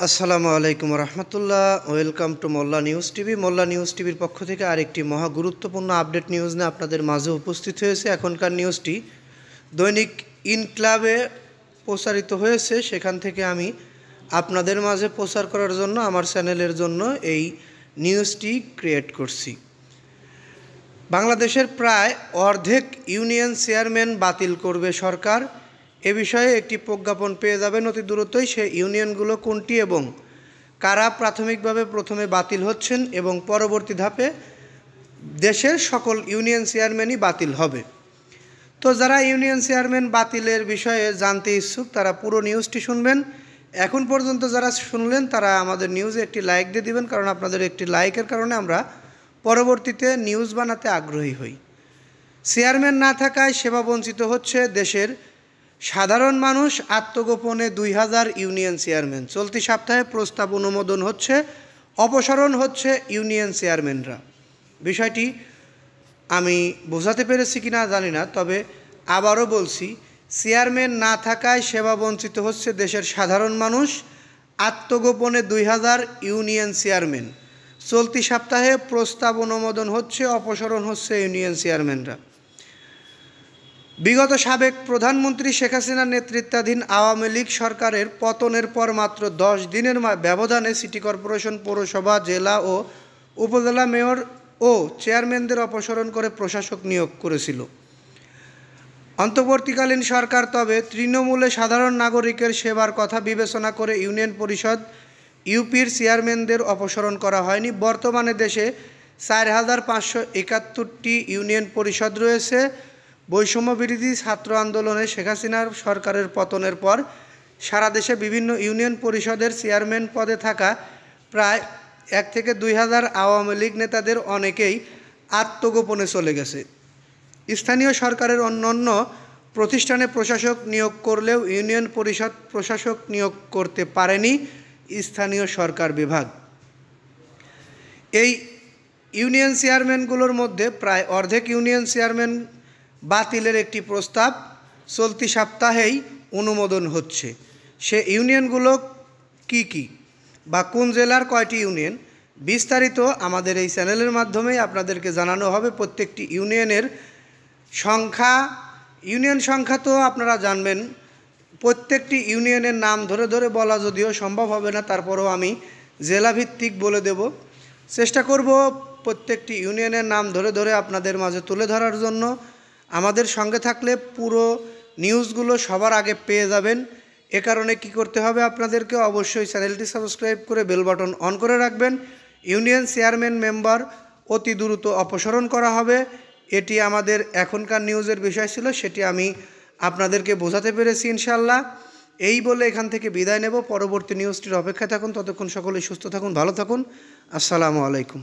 আসসালামু আলাইকুম রহমতুল্লাহ। Welcome to Molla news TV. Molla news টিভির পক্ষ থেকে আরেকটি মহা গুরুত্বপূর্ণ আপডেট নিউজ নিয়ে আপনাদের মাঝে উপস্থিত হয়েছে। এখনকার নিউজটি দৈনিক ইনক্লাবে প্রচারিত হয়েছে, সেখান থেকে আমি আপনাদের মাঝে প্রচার করার জন্য আমার চ্যানেলের জন্য এই নিউজটি ক্রিয়েট করছি। বাংলাদেশের প্রায় অর্ধেক ইউনিয়ন চেয়ারম্যান বাতিল করবে সরকার। এ বিষয়ে একটি প্রজ্ঞাপন পেয়ে যাবেন অতি দ্রুতই। সেই ইউনিয়নগুলো কোনটি এবং কারা প্রাথমিকভাবে প্রথমে বাতিল হচ্ছেন এবং পরবর্তী ধাপে দেশের সকল ইউনিয়ন চেয়ারম্যানই বাতিল হবে। তো যারা ইউনিয়ন চেয়ারম্যান বাতিলের বিষয়ে জানতে ইচ্ছুক তারা পুরো নিউজটি শুনবেন। এখন পর্যন্ত যারা শুনলেন তারা আমাদের নিউজে একটি লাইক দিয়ে দিবেন, কারণ আপনাদের একটি লাইকের কারণে আমরা পরবর্তীতে নিউজ বানাতে আগ্রহী হই। চেয়ারম্যান না থাকায় সেবা বঞ্চিত হচ্ছে দেশের সাধারণ মানুষ, আত্মগোপনে 2000 ইউনিয়ন চেয়ারম্যান। চলতি সপ্তাহে প্রস্তাব অনুমোদন হচ্ছে, অপসারণ হচ্ছে ইউনিয়ন চেয়ারম্যানরা। বিষয়টি আমি বোঝাতে পেরেছি কিনা জানি না, তবে আবারও বলছি, চেয়ারম্যান না থাকায় সেবা বঞ্চিত হচ্ছে দেশের সাধারণ মানুষ, আত্মগোপনে 2000 ইউনিয়ন চেয়ারম্যান। চলতি সপ্তাহে প্রস্তাব অনুমোদন হচ্ছে, অপসারণ হচ্ছে ইউনিয়ন চেয়ারম্যানরা। বিগত সাবেক প্রধানমন্ত্রী শেখ হাসিনার নেতৃত্বাধীন আওয়ামী লীগ সরকারের পতনের পর মাত্র 10 দিনের ব্যবধানে সিটি কর্পোরেশন, পৌরসভা, জেলা ও উপজেলা মেয়র ও চেয়ারম্যানদের অপসারণ করে প্রশাসক নিয়োগ করেছিল অন্তর্বর্তীকালীন সরকার। তবে তৃণমূলে সাধারণ নাগরিকের সেবার কথা বিবেচনা করে ইউনিয়ন পরিষদ ইউপির চেয়ারম্যানদের অপসারণ করা হয়নি। বর্তমানে দেশে 4571টি ইউনিয়ন পরিষদ রয়েছে। বৈষম্য বিরোধী ছাত্র আন্দোলনে শেখ হাসিনার সরকারের পতনের পর সারা দেশে বিভিন্ন ইউনিয়ন পরিষদের চেয়ারম্যান পদে থাকা প্রায় 1 থেকে 2000 আওয়ামী লীগ নেতাদের অনেকেই আত্মগোপনে চলে গেছে। স্থানীয় সরকারের অন্যান্য প্রতিষ্ঠানে প্রশাসক নিয়োগ করলেও ইউনিয়ন পরিষদ প্রশাসক নিয়োগ করতে পারেনি স্থানীয় সরকার বিভাগ। এই ইউনিয়ন চেয়ারম্যানগুলোর মধ্যে প্রায় অর্ধেক ইউনিয়ন চেয়ারম্যান বাতিলের একটি প্রস্তাব চলতি সপ্তাহেই অনুমোদন হচ্ছে। সে ইউনিয়নগুলো কি কি বা কোন জেলার কয়টি ইউনিয়ন, বিস্তারিত আমাদের এই চ্যানেলের মাধ্যমেই আপনাদেরকে জানানো হবে। প্রত্যেকটি ইউনিয়নের সংখ্যা, ইউনিয়ন সংখ্যা তো আপনারা জানবেন। প্রত্যেকটি ইউনিয়নের নাম ধরে ধরে বলা যদিও সম্ভব হবে না, তারপরেও আমি জেলাভিত্তিক বলে দেব, চেষ্টা করব প্রত্যেকটি ইউনিয়নের নাম ধরে ধরে আপনাদের মাঝে তুলে ধরার জন্য। আমাদের সঙ্গে থাকলে পুরো নিউজগুলো সবার আগে পেয়ে যাবেন। এ কারণে কি করতে হবে, আপনাদেরকে অবশ্যই চ্যানেলটি সাবস্ক্রাইব করে বেল বাটন অন করে রাখবেন। ইউনিয়ন চেয়ারম্যান মেম্বার অতি দ্রুত অপসারণ করা হবে, এটি আমাদের এখনকার নিউজের বিষয় ছিল, সেটি আমি আপনাদেরকে বোঝাতে পেরেছি ইনশাল্লাহ। এই বলে এখান থেকে বিদায় নেব। পরবর্তী নিউজটির অপেক্ষায় থাকুন। ততক্ষণ সকলেই সুস্থ থাকুন, ভালো থাকুন। আসসালামু আলাইকুম।